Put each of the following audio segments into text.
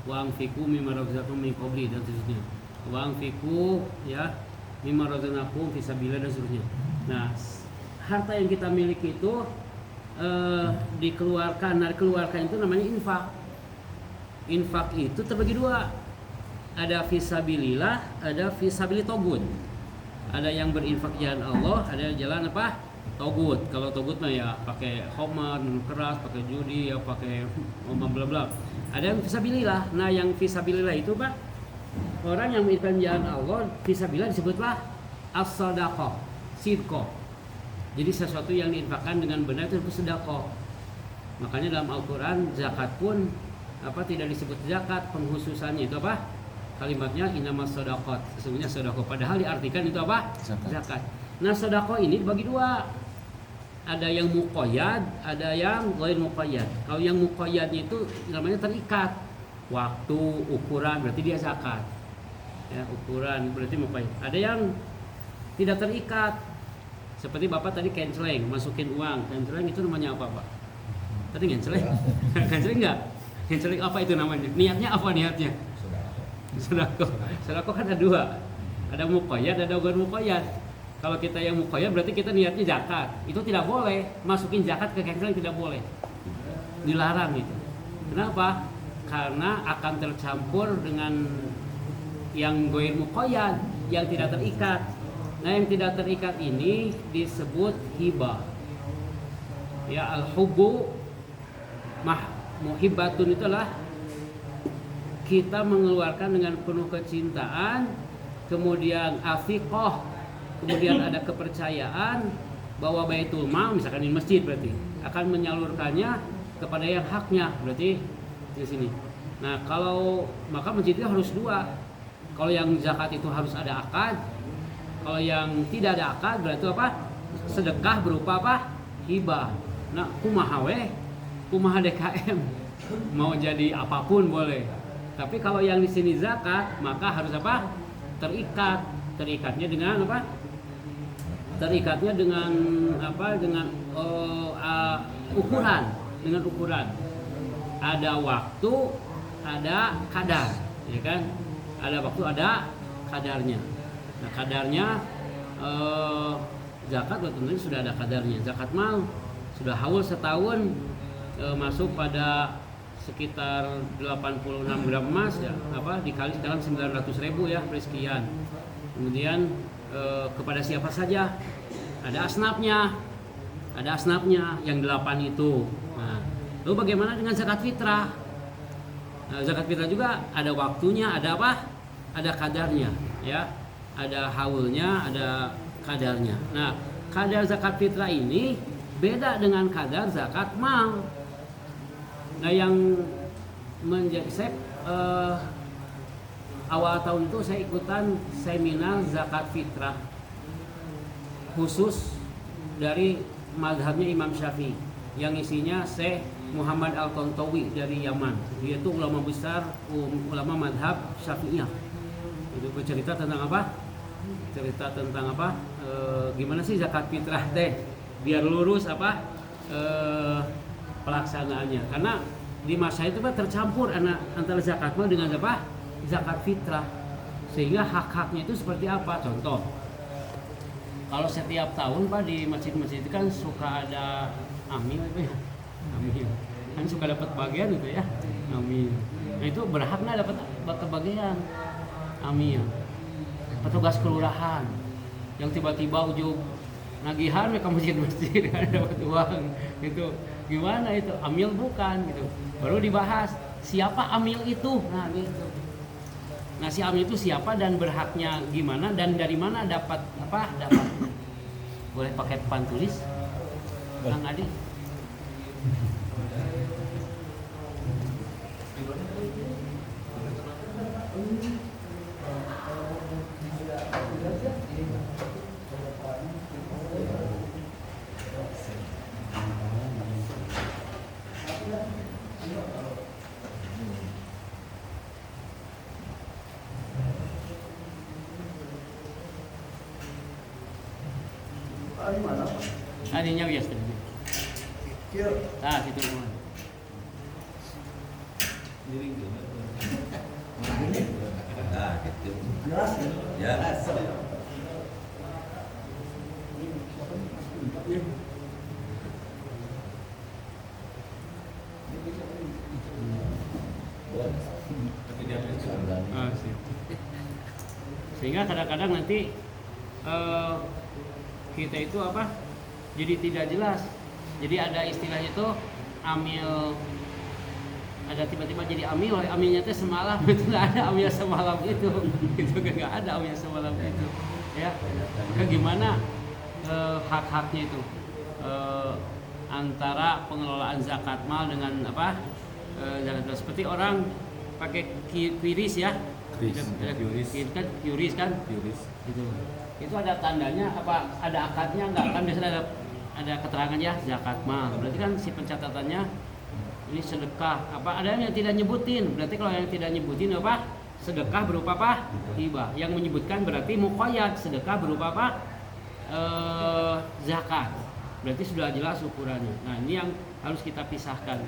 wa anfiqu mimma razaqnakum min qabli dan seterusnya. Wa anfiqu ya mimma razaqnakum fi sabilillah dan seterusnya. Nah, harta yang kita miliki itu dikeluarkan. Nah, dikeluarkan itu namanya infak. Infak itu terbagi dua. Ada fisabilillah, ada fisabilit togut. Ada yang berinfak jalan Allah, ada jalan apa? Togut. Kalau togut mah ya pakai khamar, minum keras, pakai judi, ya pakai bla bla. Ada yang fisabilillah. Nah, yang fisabilillah itu Pak, orang yang berinfak jalan Allah, fisabilillah disebutlah as-shadaqah, sidqah. Jadi sesuatu yang diinfakkan dengan benar itu sedekah. Makanya dalam Al-Qur'an zakat pun tidak disebut zakat, penghususannya itu apa? Kalimatnya innamas shadaqat. Sesungguhnya sedekah, padahal diartikan itu apa? Zakat. Nah, sedekah ini dibagi dua. Ada yang muqayyad, ada yang ghair muqayyad. Kalau yang muqayyad itu namanya terikat. Waktu, ukuran, berarti dia zakat. Ya, ukuran berarti muqayyad. Ada yang tidak terikat. Seperti Bapak tadi canceling, masukin uang. Canceling itu namanya apa, Pak? Tadi canceling? Canceling enggak? Canceling apa itu namanya? Niatnya apa niatnya? Sedekah. Sedekah kan ada dua. Ada muqayyad, ada ghair muqayyad. Kalau kita yang muqayyad berarti kita niatnya zakat. Itu tidak boleh. Masukin zakat ke canceling tidak boleh. Dilarang itu. Kenapa? Karena akan tercampur dengan yang ghair muqayyad, yang tidak terikat. Nah, yang tidak terikat ini disebut hibah. Ya, al-hubbu muhibbatun itulah kita mengeluarkan dengan penuh kecintaan, kemudian afiqah, kemudian ada kepercayaan bahwa baitul mal, misalkan di masjid berarti akan menyalurkannya kepada yang haknya, berarti di sini. Nah, kalau maka masjid itu harus dua. Kalau yang zakat itu harus ada akad. Kalau yang tidak ada akad berarti apa? Sedekah berupa apa? Hibah. Nah, kumaha DKM. Mau jadi apapun boleh. Tapi kalau yang di sini zakat, maka harus apa? Terikat. Terikatnya dengan apa? Terikatnya dengan apa? Dengan ukuran. Dengan ukuran. Ada waktu, ada kadar, ya kan? Ada waktu, ada kadarnya. Nah, kadarnya zakat tentunya sudah ada kadarnya. Zakat mal sudah haul setahun masuk pada sekitar 86 gram emas ya, dikali sekarang 900.000 ya, sekian. Kemudian kepada siapa saja? Ada asnafnya. Ada asnafnya yang 8 itu. Nah, lalu bagaimana dengan zakat fitrah? Nah, zakat fitrah juga ada waktunya, ada apa? Ada kadarnya, ya. Ada haulnya, ada kadarnya. Nah, kadar zakat fitrah ini beda dengan kadar zakat mal. Nah, yang saya awal tahun itu saya ikutan seminar zakat fitrah khusus dari mazhabnya Imam Syafi'i yang isinya Syekh Muhammad Al-Tantawi dari Yaman. Dia itu ulama besar, ulama mazhab Syafi'iyah. Itu bercerita tentang apa? Cerita tentang apa? Gimana sih zakat fitrah teh biar lurus pelaksanaannya. Karena di masa itu Pak tercampur antara zakat mal dengan apa? Zakat fitrah. Sehingga hak-haknya itu seperti apa? Contoh. Kalau setiap tahun Pak di masjid-masjid itu kan suka ada amil itu ya. Amil. Kan suka dapat bagian itu ya. Amil. Nah, itu berhak nggak dapat kebagian amil. Petugas kelurahan yang tiba-tiba ujung nagihan mereka masjid-masjid dapat uang itu gimana itu amil bukan gitu, baru dibahas siapa amil itu. Nah gitu, nah si amil itu siapa dan berhaknya gimana dan dari mana dapat boleh pakai papan tulis Kang Adi? Adinya biasa. Ah, situ. Diri Jelas ya. Sehingga kadang-kadang nanti kita itu apa? Jadi tidak jelas. Jadi ada istilah itu amil, ada tiba-tiba jadi amil, amilnya teh semalam itu nggak ada amil semalam itu nggak ada amil semalam itu ya. Maka gimana hak-haknya itu antara pengelolaan zakat mal dengan apa zakat mal. Seperti orang pakai QRIS ya, QRIS kan itu ada tandanya apa, ada akadnya nggak, kan biasanya ada keterangan ya zakat mal, berarti kan si pencatatannya ini sedekah apa, ada yang tidak nyebutin, berarti kalau yang tidak nyebutin apa sedekah berupa apa hibah, yang menyebutkan berarti muqayyad sedekah berupa apa zakat, berarti sudah jelas ukurannya. Nah ini yang harus kita pisahkan.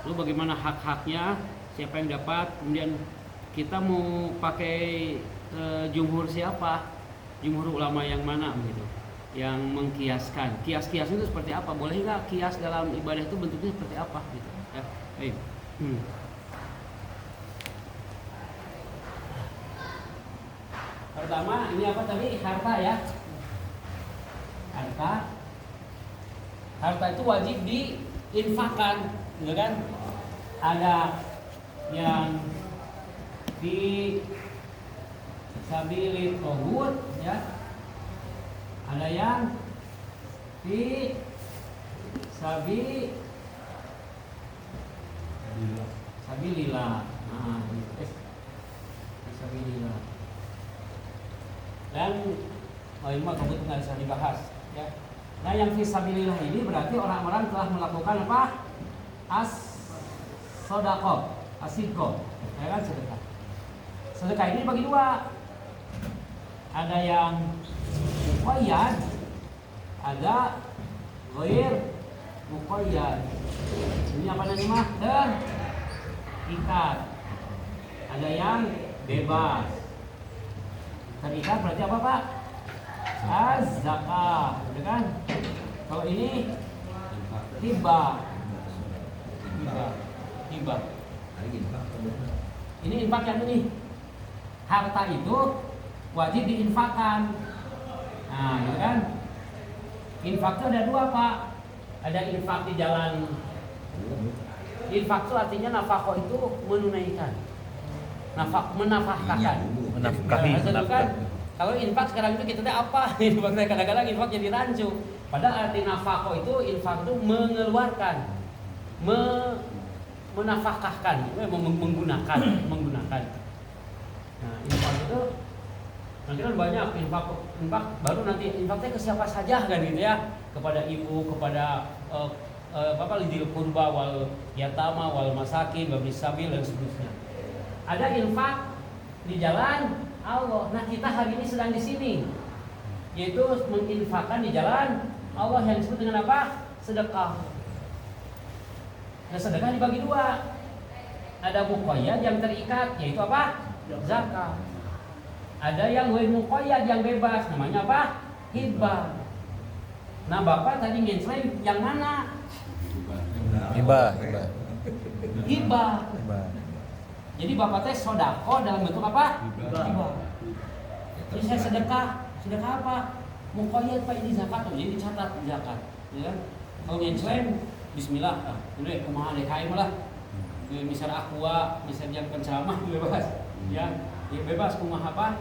Lalu bagaimana hak-haknya, siapa yang dapat, kemudian kita mau pakai jumhur siapa, jumhur ulama yang mana begitu, yang mengkiaskan. Kias-kias itu seperti apa? Boleh nggak kias dalam ibadah itu bentuknya seperti apa gitu ya. Baik. Pertama ini apa tadi? Harta ya. Harta itu wajib diinfakkan, gitu kan? Ada yang di sabilit togut ya, ada yang di sabilillah. Nah, sabilillah. Dan ini mah kabut nggak bisa dibahas ya. Nah yang fisabilillah ini berarti orang-orang telah melakukan apa? As-sodaqah, as-sidqah, ya kan, sedekah. Sedekah ini bagi dua. Ada yang muqayyad, ada ghair muqayyad. Ini apa namanya mah? Terikat. Ada yang bebas. Terikat berarti apa Pak? Az-zakah, ya kan? Kalau ini hibah. Ini infak yang ini. Harta itu wajib diinfakkan. Nah, ya kan? Infak itu ada dua Pak. Ada infak di jalan. Infak itu artinya nafkah itu menunaikan. Menafkahkan. Kan? Kalau infak sekarang itu kita teh apa? Infak kadang-kadang infak jadi rancu. Padahal arti nafkah itu infak itu mengeluarkan, menafkahkan, menggunakan. Nah, infak itu nanti kan banyak infak baru nanti infaknya ke siapa saja kan gitu ya, kepada ibu, kepada lidil qurba wal yatama wal masakin wal sabil dan seterusnya. Ada infak di jalan Allah. Nah kita hari ini sedang di sini, yaitu menginfakkan di jalan Allah yang disebut dengan apa? Sedekah. Nah sedekah dibagi dua. Ada muqayyad yang terikat, yaitu apa? Zakat. Ada yang ghair muqayyad yang bebas, namanya apa? Hibah. Nah Bapak tadi ngenslain yang mana? Hibah. Jadi Bapak teh sodako dalam bentuk apa? Hibah. Jadi saya sedekah apa? Muqayyad Pak, ini zakat, jadi dicatat zakat, ya. Kalau ngenslain bismillah, ini kumaha deh kae malah. Misal aqua, misal jam penceramah bebas. Ya bebas kumaha apa.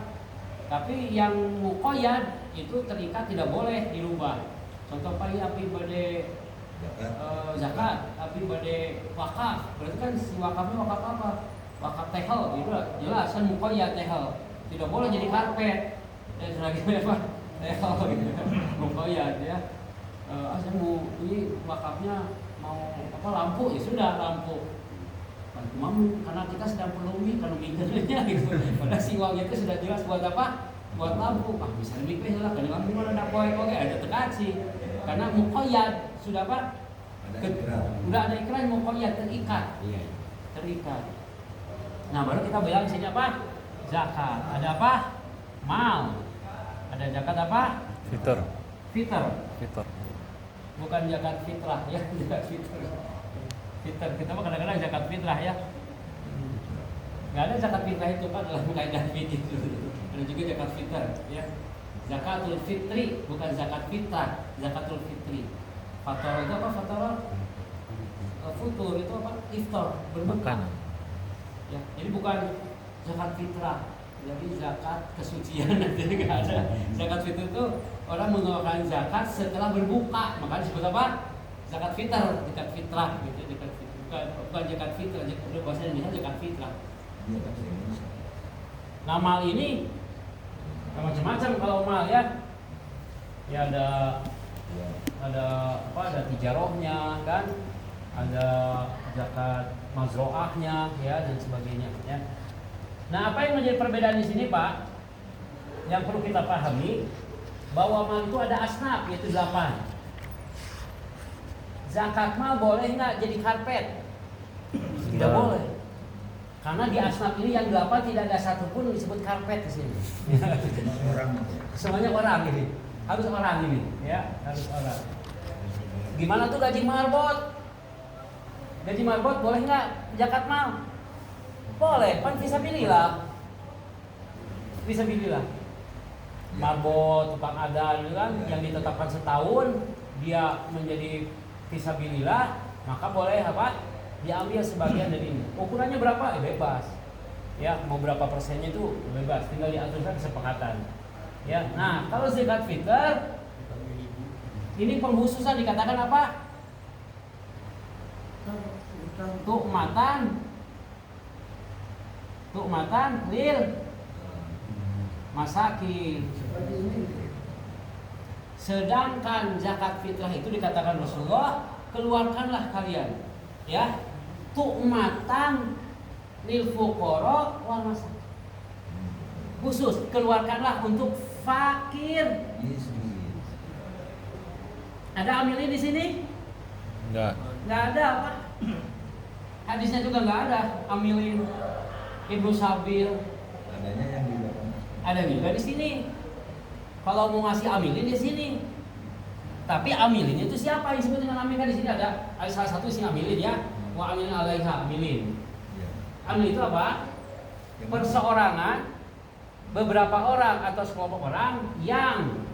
Tapi yang muqayyad itu terikat, tidak boleh dirubah. Contoh Pak, api bade zakat, api bade wakaf. Berarti kan si wakafnya wakaf apa? Wakaf tehel, itu jelas kan muqayyad tehel. Tidak boleh jadi karpet. Dan sebagainya apa? Tehel gitu. Muqayyad ya. Saya mau ini wakafnya mau apa, lampu, ya sudah lampu. Karena kita sedang perlu kalau mikirnya gitu. Pada si uangnya itu sudah jelas buat apa? Buat lampu. Bisa mikir lah, kan lampu mana ada poin oke ada tekasi. Karena muqayyad sudah apa? Udah ada ikrar muqayyad, terikat. Terikat. Nah, baru kita bilang sini apa? Zakat. Ada apa? mal. Ada zakat apa? Fitur. Fitr. Fitur. Bukan zakat fitrah ya, zakat fitr. Fitr kita mah kadang-kadang zakat fitrah ya. Nggak ada zakat fitrah itu Pak dalam kaidah fikih itu. Ada juga zakat fitr ya. Zakatul fitri bukan zakat fitrah, zakatul fitri. Fator itu apa? Fator futur itu apa? Iftar, berbuka. Ya, jadi bukan zakat fitrah. Jadi zakat kesucian nanti nggak ada. Zakat fitr itu orang mengeluarkan zakat setelah berbuka, maka disebut apa? Zakat fitr, zakat fitrah gitu, zakat fitr. Bukan zakat fitrah, bahasa Indonesia zakat fitrah. Nah, mal ini macam-macam kalau mal ya. Ya ada apa? Ada tijarohnya kan? Ada zakat mazroahnya ya dan sebagainya ya. Nah, apa yang menjadi perbedaan di sini Pak? Yang perlu kita pahami bahwa mal itu ada asnaf yaitu 8. Zakat mal boleh nggak jadi karpet? Tidak boleh. Karena di asnaf ini yang 8 tidak ada satupun disebut karpet di sini. Semuanya orang ini. Harus orang ini, ya, harus orang. Gimana tuh gaji marbot? Gaji marbot boleh nggak zakat mal? Boleh, kan fisabilillah. Fisabilillah. Marbot, tukang ada gitu kan, yang ditetapkan setahun dia menjadi fisabilillah, maka boleh apa? Diambil sebagian dari ini. Ukurannya berapa? Bebas. Ya, mau berapa persennya itu bebas, tinggal diaturkan kesepakatan. Ya, nah kalau zakat fitr ini pengkhususan dikatakan apa? Tu'matan lil masakin. Sedangkan zakat fitrah itu dikatakan Rasulullah, keluarkanlah kalian ya tu'matan lil fuqara wal masakin. Khusus keluarkanlah untuk fakir. Ada amilin di sini? Enggak. Enggak ada Pak. Hadisnya juga enggak ada amilin Ibnu Sabil. Adanya yang di belakang. Ada juga di sini. Kalau mau ngasih amilin di sini. Tapi amilin itu siapa yang disebut dengan amilin? Di sini ada salah satu si amilin ya. Wa amilin alaiha amilin. Amilin itu apa? Perseorangan, beberapa orang atau sekelompok orang yang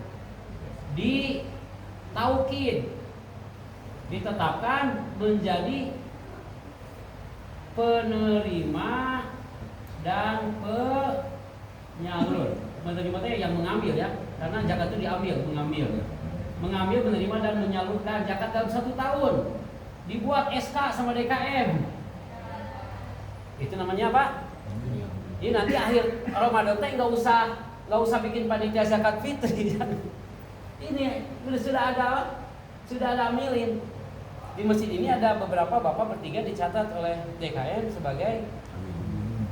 ditaukid, ditetapkan menjadi penerima dan penyalur. Menerima itu yang mengambil ya, karena zakat itu diambil, mengambil, menerima dan menyalurkan zakat dalam 1 tahun. Dibuat SK sama DKM. Itu namanya apa? Ini nanti akhir Ramadan teh nggak usah bikin panitia zakat fitri. Ini sudah ada amilin. Di masjid ini ada beberapa bapak bertiga dicatat oleh DKM sebagai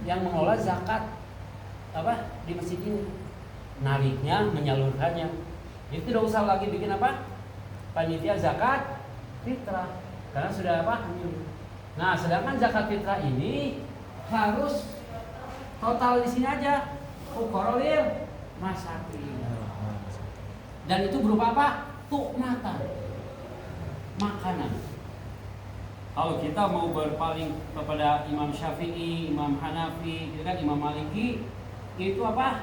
yang mengelola zakat apa di masjid ini, nariknya, menyalurkannya. Jadi tidak usah lagi bikin apa panitia zakat fitrah karena sudah apa. Nah, sedangkan zakat fitrah ini harus total di sini aja, fuqara lil masakin. Dan itu berupa apa? Tu'matan, makanan. Kalau kita mau berpaling kepada Imam Syafi'i, Imam Hanafi, gitu kan, Imam Maliki, itu apa?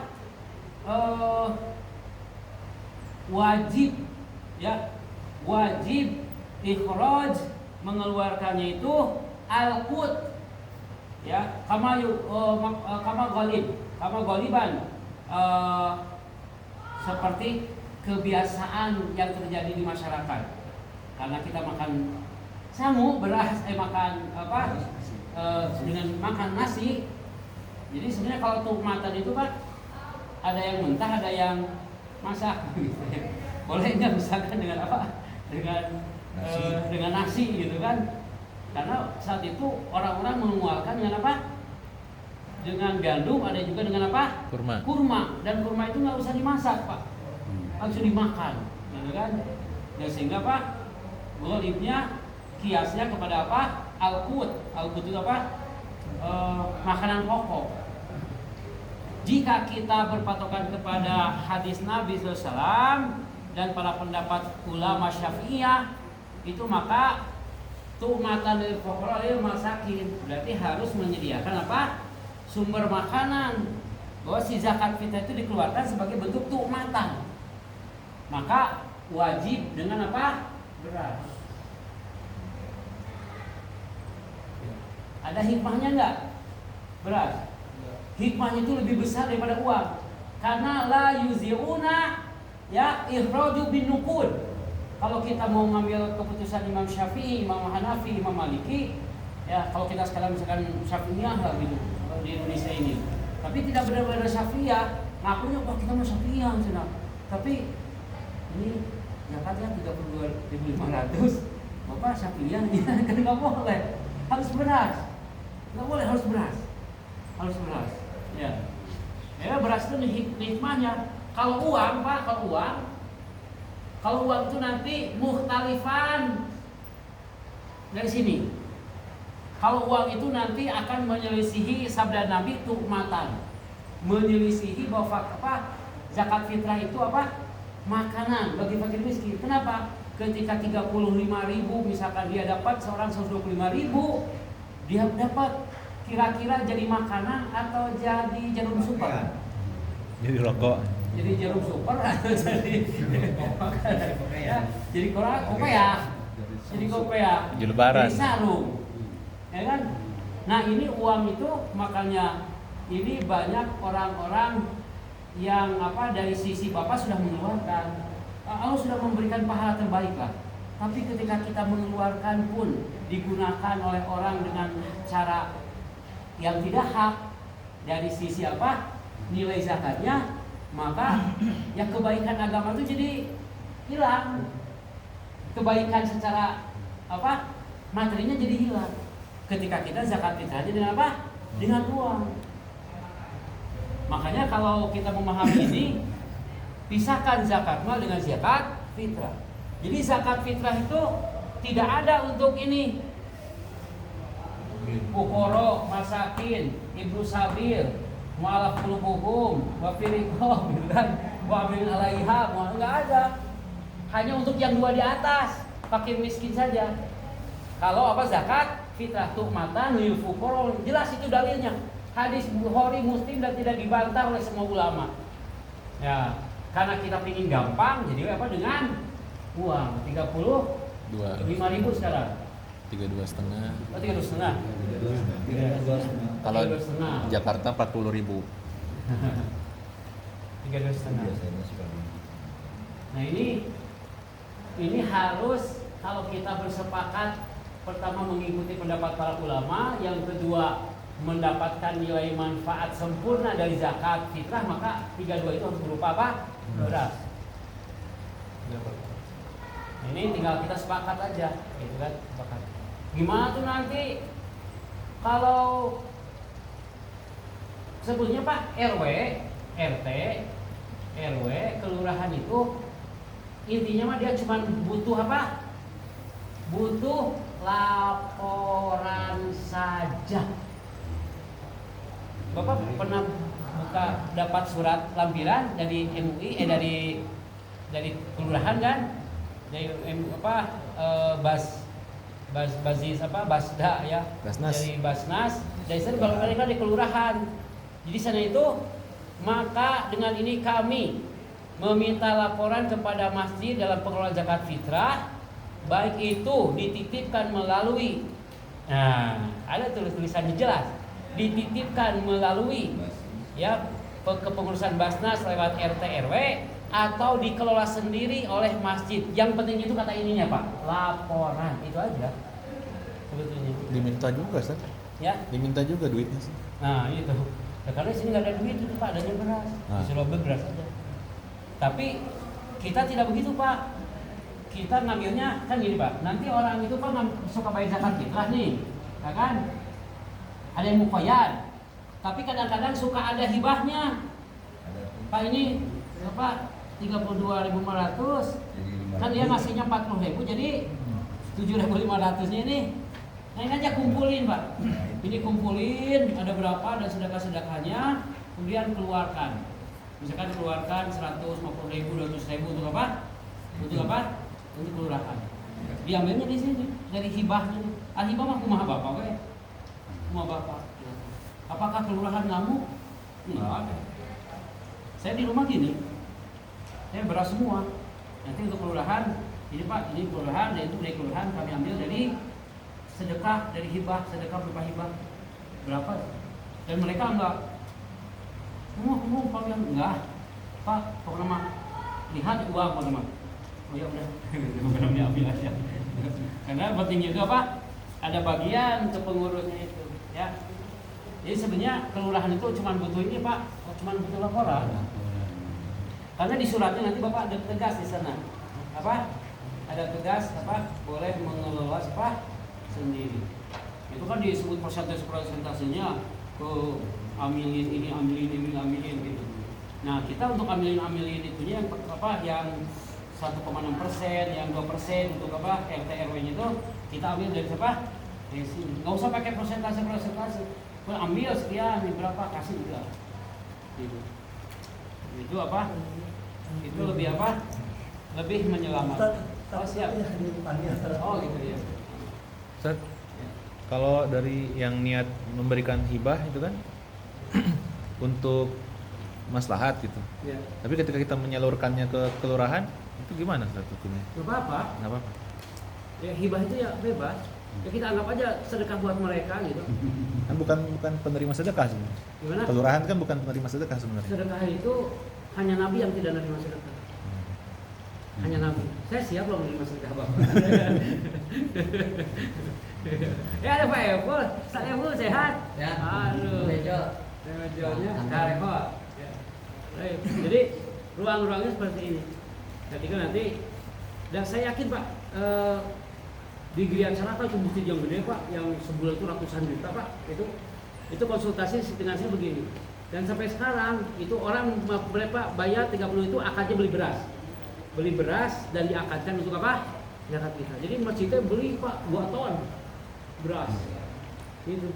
Wajib, ya, wajib ikhraj mengeluarkannya itu al-qut, ya, kama ghaliban, seperti kebiasaan yang terjadi di masyarakat. Karena kita makan samu, beras, makan apa? Dengan makan nasi. Jadi sebenarnya kalau tu'matan itu Pak, ada yang mentah, ada yang masak. Boleh nggak misalkan dengan apa? Dengan nasi gitu kan? Karena saat itu orang-orang mengualkan dengan apa? Dengan gandum, ada juga dengan apa? Kurma. Dan kurma itu nggak usah dimasak Pak, langsung dimakan, gitu kan? Dan sehingga Pak, ghalibnya kiasnya kepada apa? Al-qut. Al-qut itu apa? Makanan pokok. jika kita berpatokan kepada hadis Nabi SAW dan para pendapat ulama Syafi'iyah itu, maka tu'matan lil fuqara lil masakin, berarti harus menyediakan apa? Sumber makanan. Bahwa si zakat fitrah itu dikeluarkan sebagai bentuk tu'matan. Maka wajib dengan apa? Beras. Ada hikmahnya enggak? Beras. Hikmahnya itu lebih besar daripada uang. Karena la yuzi'una ya ikhraju bin nuqud. Kalau kita mau ngambil keputusan Imam Syafi'i, Imam Hanafi, Imam Maliki, ya kalau kita sekarang misalkan Syafi'iyah lah gitu di Indonesia ini. Tapi tidak benar-benar Syafi'iyah, ngakunya wah kita mau Syafi'iyah sudah. Tapi ini zakatnya 32.500. Bapak Syafi'iyah kan enggak boleh. Harus beras. Enggak boleh, harus beras. Harus beras. Ya. Ya beras itu hikmahnya. Kalau uang, Pak, kalau uang itu nanti mukhtalifan dari sini. Kalau uang itu nanti akan menyelisihi sabda Nabi tu'matan, menyelisihi bahwa apa zakat fitrah itu apa makanan bagi fakir miskin. Kenapa? Ketika 35.000 misalkan dia dapat seorang 125.000, dia dapat kira-kira jadi makanan atau jadi jarum super? Jadi rokok. Jadi jarum super atau jadi ya, jadi kopiah. Jadi kopiah. Jadi lebaran. Jadi sarung. Ya kan? Nah, ini uang itu makanya ini banyak orang-orang yang apa dari sisi Bapak sudah mengeluarkan. Allah sudah memberikan pahala terbaik lah. Tapi ketika kita mengeluarkan pun digunakan oleh orang dengan cara yang tidak hak dari sisi apa? Nilai zakatnya, maka ya kebaikan agama itu jadi hilang. Kebaikan secara apa? Materinya jadi hilang. Ketika kita zakat fitrahnya dengan apa? Dengan uang. Makanya kalau kita memahami ini, pisahkan zakat mal dengan zakat fitrah. Jadi zakat fitrah itu tidak ada untuk ini. Fuqara, masakin, ibnu sabil, mu'alaf qulubuhum, wa firiqah, wa bil alaiha, enggak ada. Hanya untuk yang dua di atas, fakir miskin saja. Kalau apa zakat fitrah tu'matan lil fuqara, jelas itu dalilnya. Hadis Bukhari, Muslim dan tidak dibantah oleh semua ulama. Ya, karena kita pingin gampang, jadi apa dengan uang 35.000 sekarang. 32,5. Oh, 32,5. Kalau 32,5. Jakarta 40.000. 32,5. Nah, ini harus kalau kita bersepakat, pertama mengikuti pendapat para ulama, yang kedua mendapatkan nilai manfaat sempurna dari zakat fitrah, maka 32 itu harus berupa apa? Beras. Ini tinggal kita sepakat aja, gitu kan? Sepakat. Gimana tuh nanti kalau sebelumnya Pak RW, RT, RW, kelurahan itu intinya mah dia cuma butuh apa? Butuh laporan saja. Bapak pernah dapat surat lampiran dari MUI dari kelurahan kan? Dari Basda ya. Basnas. Dari Basnas. Dari sana kalau mereka di kelurahan. Jadi sana itu maka dengan ini kami meminta laporan kepada masjid dalam pengelolaan zakat fitrah, baik itu dititipkan melalui, nah ada tulisannya jelas, dititipkan melalui ya kepengurusan Basnas lewat RT RW atau dikelola sendiri oleh masjid. Yang penting itu kata ininya Pak, laporan, itu aja sebetulnya. Diminta juga, Ustaz. Ya. Diminta juga duitnya sih. Nah itu, nah, karena di sini nggak ada duit itu Pak, adanya beras, disuruh beras aja. Tapi kita tidak begitu Pak. Kita ngambilnya kan gini Pak. Nanti orang itu kan suka bayar zakat fitrah nih, ya kan? Ada yang mukoyad. Tapi kadang-kadang suka ada hibahnya. Pak ini apa? 32.500. Kan dia ngasihnya 40.000, jadi 7.500-nya ini Nah ini aja kumpulin Pak. Ini kumpulin ada berapa dan sedekah-sedekahnya, kemudian keluarkan. Misalkan keluarkan 150.000, 200.000 untuk apa? Untuk apa? Untuk kelurahan. Diambilnya di sini dari hibahnya. Hibah mah kumaha bapak we? Kumaha bapak? Apakah kelurahan ngamuk? Enggak ada. Saya di rumah gini, saya beras semua. Nanti untuk kelurahan, ini Pak, ini kelurahan, dan itu dari kelurahan kami ambil dari sedekah, dari hibah, sedekah berupa hibah. Berapa? Dan mereka enggak, Pak yang enggak, Pak, pokoknya mah lihat uang pokoknya mah. Oh ya udah, benar diambil aja. Karena penting juga Pak, ada bagian ke pengurusnya itu, ya. Jadi sebenarnya kelurahan itu cuma butuh ini Pak, cuma butuh laporan. Karena di suratnya nanti Bapak ada tegas di sana. Apa? Ada tegas apa? Boleh mengelola apa? Sendiri. Itu kan disebut persentasenya ke ambilin ini, ambilin gitu. Nah, kita untuk ambilin itunya yang apa? Yang 1,6%, yang 2% untuk apa? RT RW-nya itu kita ambil dari siapa? Dari sini. Nggak usah pakai persentase. Ambil sekian, berapa kasih juga. Gitu. Itu apa? Itu lebih apa? Lebih menyelamatkan. Oh siap. Oh gitu ya. Ustaz, kalau dari yang niat memberikan hibah itu kan untuk maslahat gitu. Ya. Tapi ketika kita menyalurkannya ke kelurahan itu gimana Ustaz hukumnya? Gak apa-apa. Nggak apa-apa. Ya hibah itu ya bebas. Ya kita anggap aja sedekah buat mereka gitu. Kan bukan penerima sedekah sebenarnya. Gimana? Kelurahan kan bukan penerima sedekah sebenarnya. Sedekah itu hanya Nabi yang tidak menerima sedekah. Hanya Nabi. Saya siap loh menerima sedekah Bapak. Ya ada Pak Epul, Ustaz Epul sehat? Ya. Aduh. Mejonya repot. Ya. Baik. Jadi ruang-ruangnya seperti ini. Ketika nanti, dan saya yakin Pak, di Grian Sarata itu masjid yang gede Pak, yang sebulan itu ratusan juta Pak, itu konsultasi dengan saya begini. Dan sampai sekarang itu orang berapa bayar 30 itu akadnya beli beras dan diakadkan untuk apa? Zakat kita. Jadi masjidnya beli Pak 2 ton beras, itu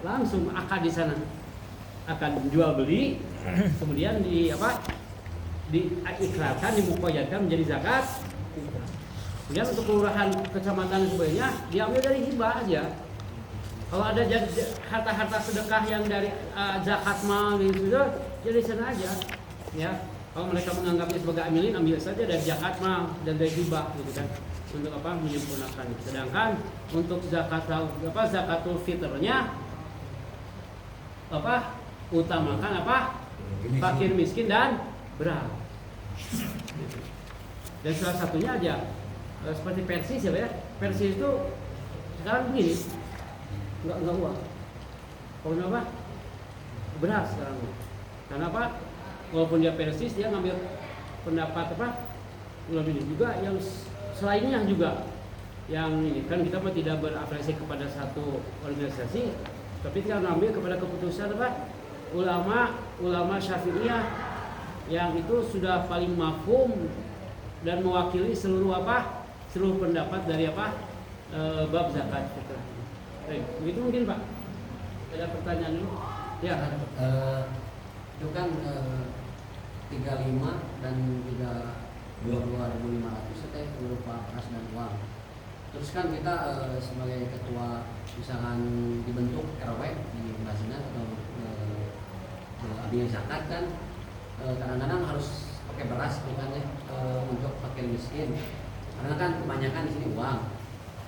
langsung akad di sana, akan jual beli, kemudian diikrarkan, dimukoyatkan menjadi zakat. Kemudian untuk kelurahan, kecamatan dan sebagainya diambil dari hibah aja. Kalau ada harta-harta sedekah yang dari zakat mal gitu, jadi sana aja. Ya, kalau mereka menganggapnya sebagai ambil saja dari zakat mal dan dari hibah gitu kan. Untuk apa? Menyempurnakan. Sedangkan untuk zakatul fitrnya utamakan fakir miskin dan berat. Dan salah satunya aja seperti Persis ya, Persis itu sekarang begini, nggak uang. Pokoknya apa? Beras sekarang. Karena apa? Walaupun dia Persis, dia ngambil pendapat lebih juga yang selainnya juga. Yang ini kan kita mah tidak berafiliasi kepada satu organisasi, tapi kita ngambil kepada keputusan ulama Syafi'iyah yang itu sudah paling mafhum dan mewakili seluruh pendapat dari bab zakat fitrah. Begitu mungkin Pak. Ada pertanyaan dulu? Ya. Itu kan 35 dan 2.500 itu berupa beras dan uang. Terus kan kita sebagai ketua misalkan dibentuk RW di Basina atau ambil zakat kan kadang-kadang harus pakai beras bukannya untuk fakir miskin. Karena kan kebanyakan di sini uang.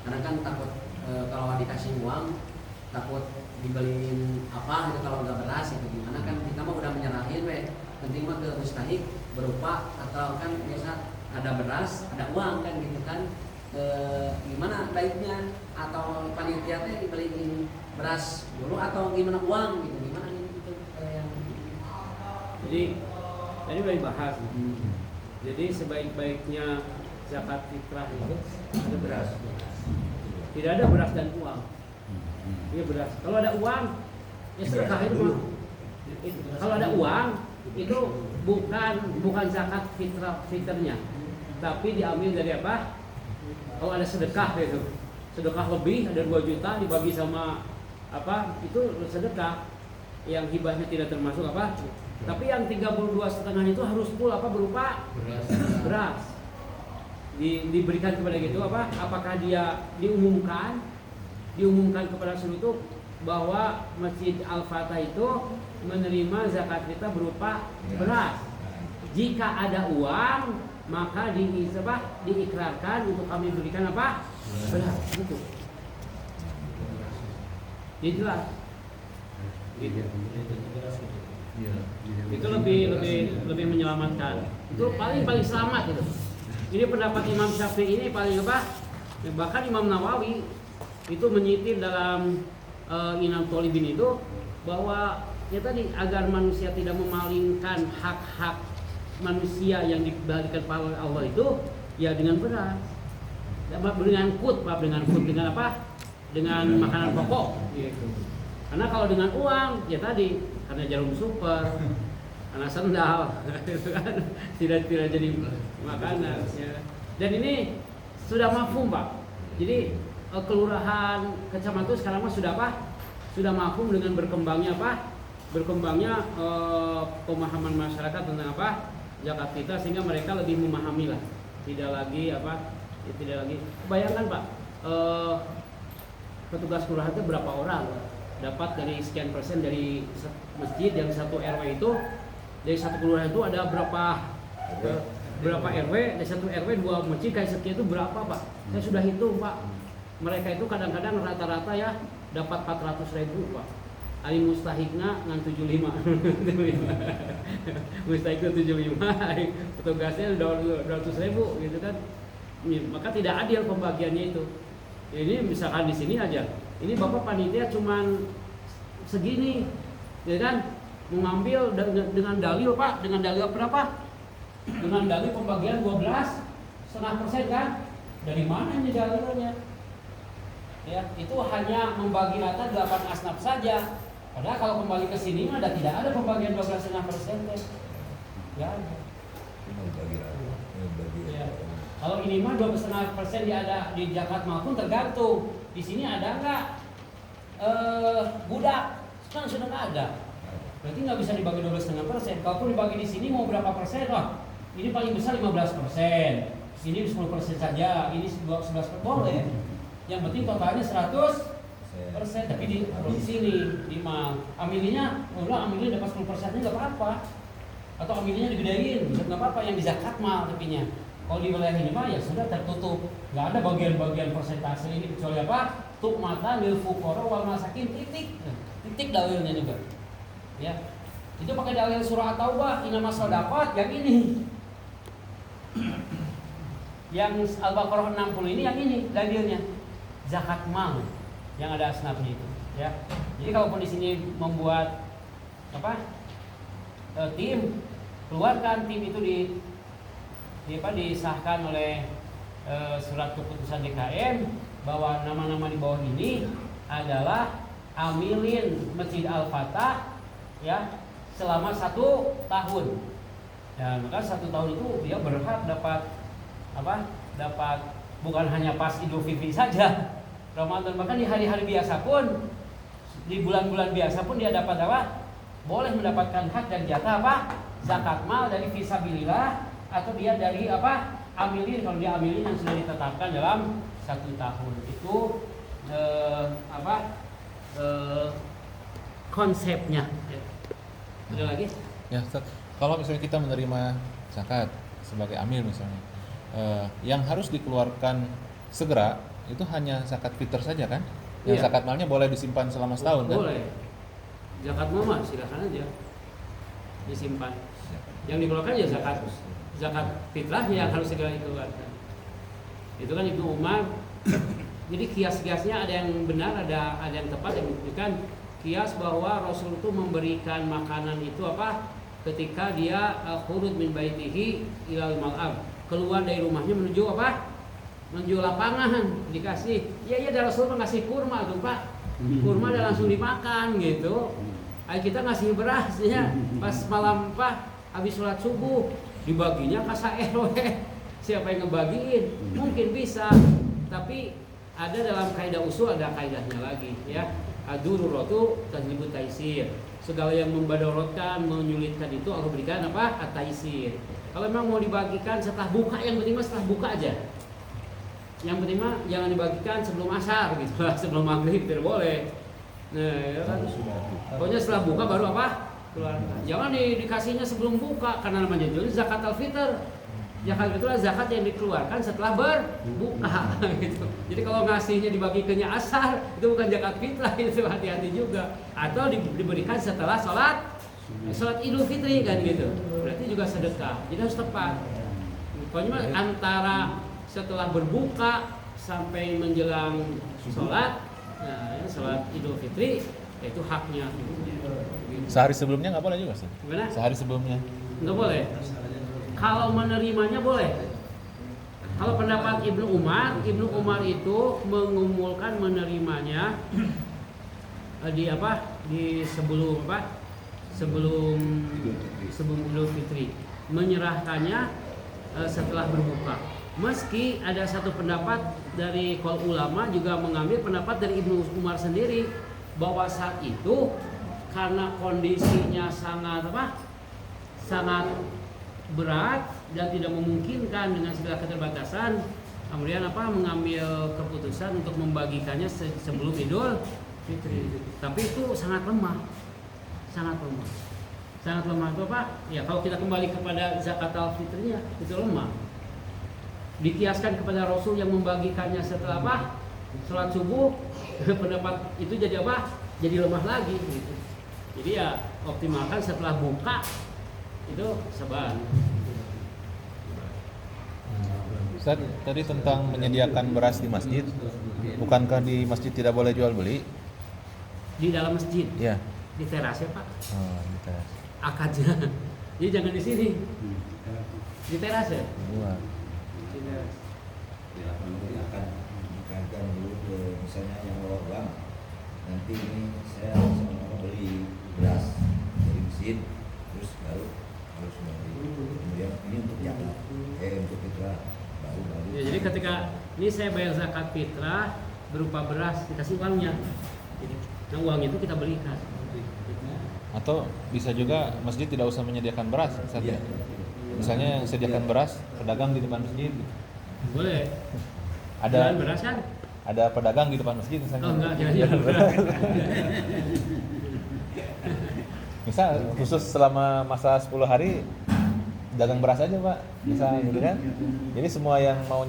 Karena kan takut kalau dikasih uang takut dibeliin apa gitu kalau nggak beras itu gimana kan kita mah udah menyerahin penting mah ke mustahik berupa atau kan biasa ada beras ada uang kan gitu kan gimana baiknya atau panitia teh dibeliin beras dulu atau gimana uang gitu gimana gitu yang jadi tadi udah dibahas. Jadi sebaik-baiknya zakat fitrah itu ada beras. Tidak ada beras dan uang. Ini beras. Kalau ada uang, ya sedekah itu. Kalau ada uang, itu bukan zakat fitrahnya, tapi diambil dari apa? Kalau ada sedekah itu, sedekah lebih ada 2 juta dibagi sama apa itu sedekah yang hibahnya tidak termasuk apa. Tapi yang 32,5 itu harus full apa berupa beras. Diberikan kepada gitu apa? Apakah dia diumumkan kepada seluruh bahwa Masjid Al-Fatah itu menerima zakat fitrah berupa beras. Jika ada uang maka diikrarkan untuk kami berikan apa? Beras. Gitu. Jadi jelas. Gitu. Itu lebih menyelamatkan. Itu paling selamat itu. Ini pendapat Imam Syafi'i ini paling apa? Bahkan Imam Nawawi itu menyitir dalam Inam Tholibin itu bahwa ya tadi agar manusia tidak memalingkan hak-hak manusia yang diberikan oleh Allah itu ya dengan beras, dengan dengan apa? Dengan makanan pokok. Gitu. Karena kalau dengan uang ya tadi karena jarum super, karena sendal, itu kan tidak jadi makanan. Ya. Dan ini sudah mafhum Pak. Jadi kelurahan kecamatan sekarang mah sudah apa? Sudah mafhum dengan berkembangnya apa? Berkembangnya pemahaman masyarakat tentang apa? Zakat fitrah sehingga mereka lebih memahami lah. Tidak lagi apa? Ya, tidak lagi. Bayangkan Pak, petugas kelurahan itu berapa orang dapat dari sekian persen dari masjid yang satu RW itu, dari satu kelurahan itu ada berapa RW, dari satu RW 2 masjid kayak sekian itu berapa Pak? Saya sudah hitung Pak. Mereka itu kadang-kadang rata-rata ya dapat 400.000 Pak. Ali mustahikna ngan 75. Mustahikna 75, petugasnya 200.000 gitu kan. Maka tidak adil pembagiannya itu. Ini misalkan di sini aja. Ini Bapak panitia cuman segini. Ya kan? Mengambil dengan dalil Pak, dengan dalil berapa? Dengan dalil pembagian 12,5% kan? Dari mana ini dalilnya? Ya, itu hanya membagi rata 8 asnaf saja. Padahal kalau kembali ke sini ada tidak ada pembagian 12,5%. Ya ada. Ya. Kalau ini mah 12,5% dia ada di zakat mal pun tergantung. Di sini ada nggak budak? Kan sudah nggak ada. Berarti nggak bisa dibagi 12,5%. Kalaupun dibagi di sini mau berapa persen? Wah, ini paling besar 15%. Ini 10% saja. Ini 11% boleh. Yang penting totalnya 100%. Tapi di sini di mal amilinya, amilnya dapat 10%-nya nggak apa-apa. Atau amilnya digedein, nggak apa-apa. Yang di zakat mal tapinya. Kalau di wilayah ini mah ya sudah tertutup. Nggak ada bagian-bagian persentase ini kecuali apa? Tuk mata lil fuqara wal masakin titik dalilnya juga. Ya. Itu pakai dalil surah At-Taubah, innamas shadaqat yang ini. Yang Al-Baqarah 60 ini yang ini dalilnya. Zakat mal yang ada asnafnya itu, ya. Jadi kalaupun di sini membuat apa? Tim, keluarkan tim itu disahkan oleh surat keputusan DKM bahwa nama-nama di bawah ini adalah amilin Masjid Al-Fatah ya selama 1 tahun. Dan maka 1 tahun itu dia berhak dapat apa? Dapat bukan hanya pas Idul Fitri saja, Ramadan, bahkan di hari-hari biasa pun, di bulan-bulan biasa pun dia dapat apa? Boleh mendapatkan hak dan jatah apa? Zakat mal dari fisabilillah atau dia dari apa? Amilin, kalau dia amilin yang sudah ditetapkan dalam 1 tahun. Itu konsepnya. Ada lagi? Ya, Ustaz. Kalau misalnya kita menerima zakat sebagai amil misalnya, yang harus dikeluarkan segera itu hanya zakat fitr saja kan? Yang zakat malnya boleh disimpan selama setahun kan? Boleh. Zakat mal mah silakan aja disimpan. Yang dikeluarkan ya zakat fitrah yang harus segera dikeluarkan. Itu kan Ibnu Umar. Jadi kias-kiasnya ada yang benar, ada yang tepat, yang menunjukkan kias bahwa Rasul itu memberikan makanan itu apa? Ketika dia khurud min baitihi ilal mal'ab, keluar dari rumahnya menuju apa? Menuju lapangan, dikasih. Iya ada Rasul ngasih kurma tuh Pak. Kurma udah langsung dimakan gitu. Kita ngasih beras ya. Pas malam Pak, habis sholat subuh dibaginya ke RW. Siapa yang ngebagiin? Mungkin bisa, tapi ada dalam kaidah usul ada kaidahnya lagi ya. Ad-dururatu tajlibu taisir. Segala yang membadorotkan, menyulitkan itu Allah berikan apa? At-taisir. Kalau memang mau dibagikan setelah buka, yang penting mah setelah buka aja. Yang penting mah jangan dibagikan sebelum asar gitu lah, sebelum maghrib tidak boleh. Nah, ya kan? Pokoknya setelah buka baru apa? Keluarkan. Jangan dikasihnya sebelum buka karena namanya juga zakat al-fitr. Zakat itulah zakat yang dikeluarkan setelah berbuka gitu. Jadi kalau ngasihnya dibagikannya asar itu bukan zakat fitrah, itu hati-hati juga. Atau diberikan setelah sholat Idul Fitri kan gitu. Berarti juga sedekah. Jadi harus tepat. Pokoknya antara setelah berbuka sampai menjelang sholat, nah, sholat Idul Fitri itu haknya. Sehari sebelumnya nggak boleh juga sih. Gimana? Sehari sebelumnya. Nggak boleh. Kalau menerimanya boleh. Kalau pendapat Ibnu Umar itu mengumulkan menerimanya di apa? Di sebelum apa? Sebelum Idul Fitri. Menyerahkannya setelah berbuka. Meski ada satu pendapat dari kaul ulama juga mengambil pendapat dari Ibnu Umar sendiri bahwa saat itu karena kondisinya sangat apa? Sangat berat dan tidak memungkinkan dengan segala keterbatasan, kemudian apa mengambil keputusan untuk membagikannya sebelum Idul Fitri. Tapi itu sangat lemah itu apa? Ya kalau kita kembali kepada zakat al-fitrnya itu lemah. Dikiaskan kepada Rasul yang membagikannya setelah apa? Sholat subuh, pendapat itu jadi apa? Jadi lemah lagi gitu. Jadi ya optimalkan setelah buka itu saban. Ustaz, tadi tentang menyediakan beras di masjid, bukankah di masjid tidak boleh jual beli? Di dalam masjid, Iya. di teras ya Pak, Oh, di teras. akadnya. Jadi jangan di sini, di teras ya. Luar. Di teras. Ya, nanti akan dikaitkan dulu ke misalnya yang bawa uang. Nanti ini saya sama beli beras dari mesin, terus baru harus beli. Kemudian ini untuk zakat, untuk fitrah baru. Ya, jadi ketika ini saya bayar zakat fitrah berupa beras dikasih uangnya. Jadi, nah uang itu kita belikan. Atau bisa juga masjid tidak usah menyediakan beras, Ustaz, ya? Iya. Misalnya yang sediakan beras, pedagang di depan masjid. Boleh. Ada Jualan beras kan? ada pedagang di depan masjid misalnya. Oh enggak, jangan beras. Misal khusus selama masa 10 hari dagang beras aja Pak, misal gitu kan. Jadi semua yang mau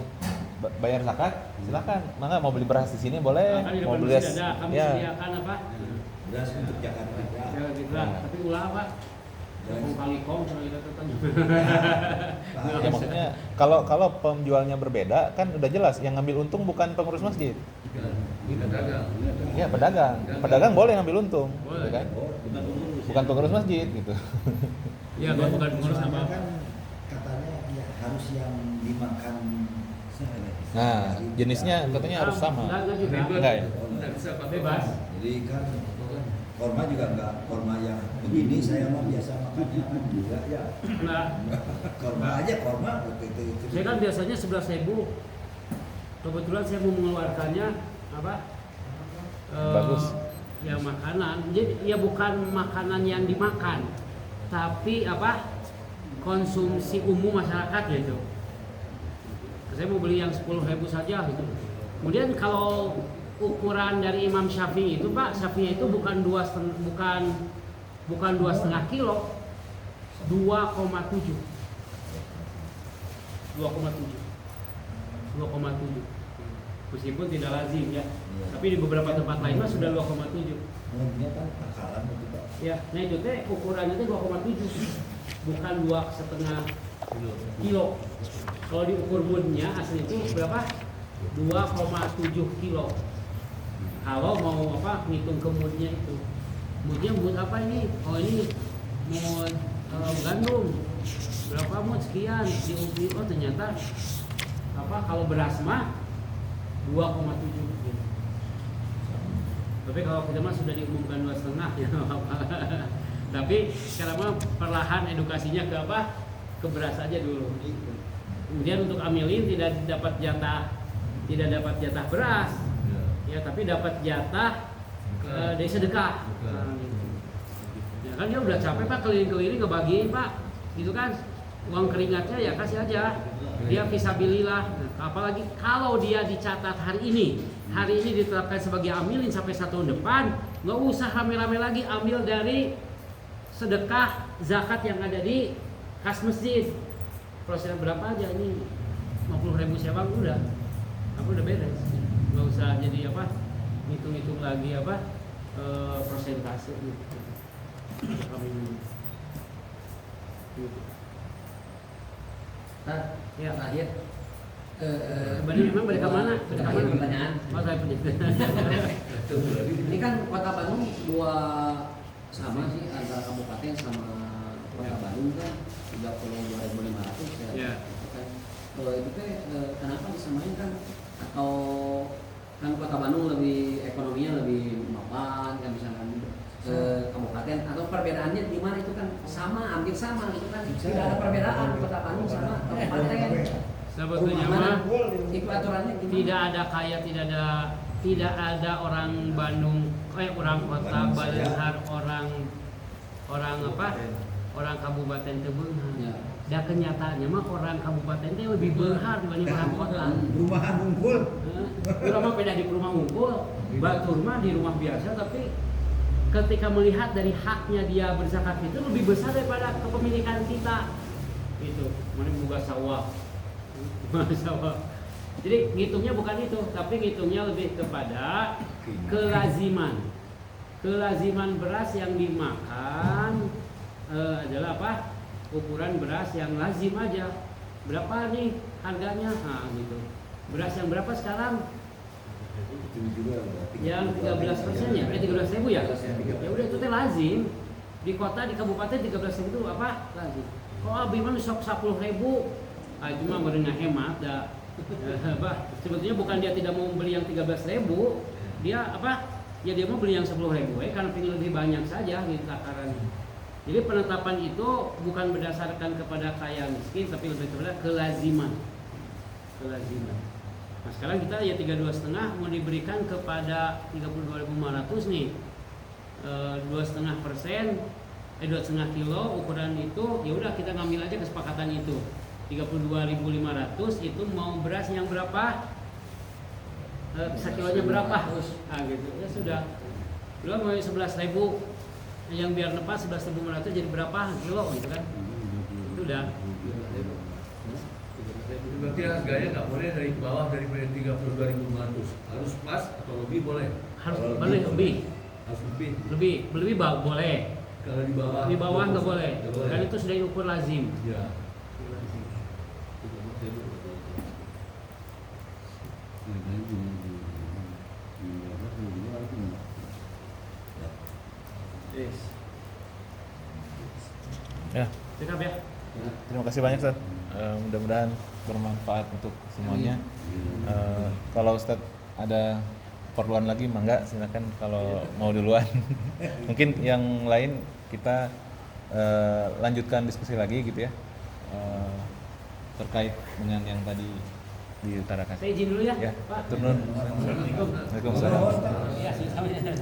bayar zakat silakan. Mangga mau beli beras di sini boleh, Kan di mau depan beli masjid ada, kami ya. sediakan apa? Beras untuk zakat fitrah. Ya fitrah, Nah. tapi ulah Pak. Kong kali kong sama kita tetap. Ya maksudnya kalau penjualnya berbeda kan udah jelas yang ngambil untung bukan pengurus masjid. Ya pedagang. Pedagang boleh ngambil untung, Boleh. gitu kan? Bukan pengurus masjid gitu. Iya, kalau bukan pengurus apa? Kan katanya ya harus yang dimakan sehari. Nah, jenisnya katanya harus sama. Enggak juga. Enggak ya? Bebas. Jadi kan korma juga enggak korma yang begini saya mah biasa makannya kan juga ya. Enggak. Korma aja korma itu. Saya kan biasanya 11.000. Kebetulan saya mau mengeluarkannya apa? Bagus. Ya makanan. Jadi ya bukan makanan yang dimakan, tapi apa? Konsumsi umum masyarakat gitu. Saya mau beli yang 10.000 saja gitu. Kemudian kalau ukuran dari Imam Syafi'i itu Pak, Syafi'i itu bukan 2,5 kilo, 2,7. 2,7. Meskipun tidak lazim ya. Tapi di beberapa tempat lain mah sudah 2,7. Mudnya kan takaran itu Pak. Ya, nah itu teh ukurannya teh 2,7. Bukan 2,5 kilo. Kalau diukur mudnya asli itu berapa? 2,7 kilo. Kalau mau apa ngitung ke mudnya itu. Mudnya mud apa ini? Oh ini mud gandum. Berapa mud sekian? Diukur oh ternyata apa kalau beras mah 2,7 gitu. Tapi kalau kita mah sudah diumumkan 2,5 ya apa. Tapi sekarang mah perlahan edukasinya ke apa? Ke beras aja dulu. Kemudian untuk amilin tidak dapat jatah tidak dapat jatah beras, ya tapi dapat jatah dari sedekah. Nah, gitu. Ya kan dia udah capek Pak keliling-keliling ngebagiin Pak, gitu kan, uang keringatnya ya kasih aja. Dia fisabilillah. Nah, apalagi kalau dia dicatat hari ini ditetapkan sebagai amilin sampai 1 tahun depan, nggak usah rame-rame lagi ambil dari sedekah zakat yang ada di kas masjid. Prosesnya berapa aja ini 50.000 sewa udah beres, nggak usah jadi apa hitung-hitung lagi apa persentase gitu. Nah, Ya. terakhir Memang balik ke mana? terakhir pertanyaan. Oh, saya punya. Ini kan Kota Bandung dua sama sih antara kabupaten sama Kota Bandung kan 32.500 ya. Ya. Kan. Kalau itu teh kenapa disamain kan? Atau kan Kota Bandung lebih ekonominya lebih mapan kan misalkan kabupaten atau perbedaannya di mana itu kan sama hampir sama gitu kan tidak ada perbedaan Kota Bandung sama kabupaten. Sebetulnya mah Itu aturannya gimana? tidak ada orang Bandung, orang kota Balehar, orang apa? Orang kabupaten teu beunghar. Ya. Da kenyataannya mah orang kabupaten teh lebih beunghar dibanding orang kota. Rumahan unggul. Urang mah beda di rumah unggul, batur mah di rumah biasa tapi ketika melihat dari haknya dia berzakat itu lebih besar daripada kepemilikan kita. Itu, mana buka sawah. Sawah. Jadi ngitungnya bukan itu, tapi ngitungnya lebih kepada kelaziman. Kelaziman beras yang dimakan adalah apa? Ukuran beras yang lazim aja. Berapa nih harganya? Nah, gitu. Beras yang berapa sekarang? Yang 13% ya? 13.000 ya? Ya udah itu teh lazim. Di kota, di kabupaten 13.000 itu apa? Lazim. Oh, abi mah sok 10.000. Ah itu mah meureun ngahemat da. Sebetulnya bukan dia tidak mau beli yang 13.000, dia apa? Ya dia mau beli yang 10.000 karena pengen lebih banyak saja gitu takarannya. Jadi penetapan itu bukan berdasarkan kepada kaya miskin tapi lebih kepada kelaziman. Kelaziman. Nah sekarang kita ya 32,5 mau diberikan kepada 32.500 nih 2,5%, 2,5 kilo ukuran itu, ya udah kita ngambil aja kesepakatan itu 32.500 itu mau beras yang berapa? Sekilonya berapa? Ah gitu ya sudah. Belum mau 11.000 yang biar lepas 11.500 jadi berapa kilo gitu kan? Sudah. Berarti harganya nggak boleh dari bawah daripada 32.500, harus pas atau lebih boleh? Harus lebih. Harus lebih. Lebih boleh. Kalau Di bawah nggak boleh. Nggak boleh. Kan itu sudah diukur lazim. Ya. Ya, Cukup ya. terima kasih banyak Ustaz. Mudah-mudahan bermanfaat untuk semuanya. Kalau Ustaz ada keperluan lagi mangga silakan kalau mau duluan. Mungkin yang lain kita lanjutkan diskusi lagi gitu ya. Terkait dengan yang tadi diutarakan. Saya izin dulu ya, Ya, Pak. turun. Assalamualaikum. Waalaikumsalam. Ya, sama-sama.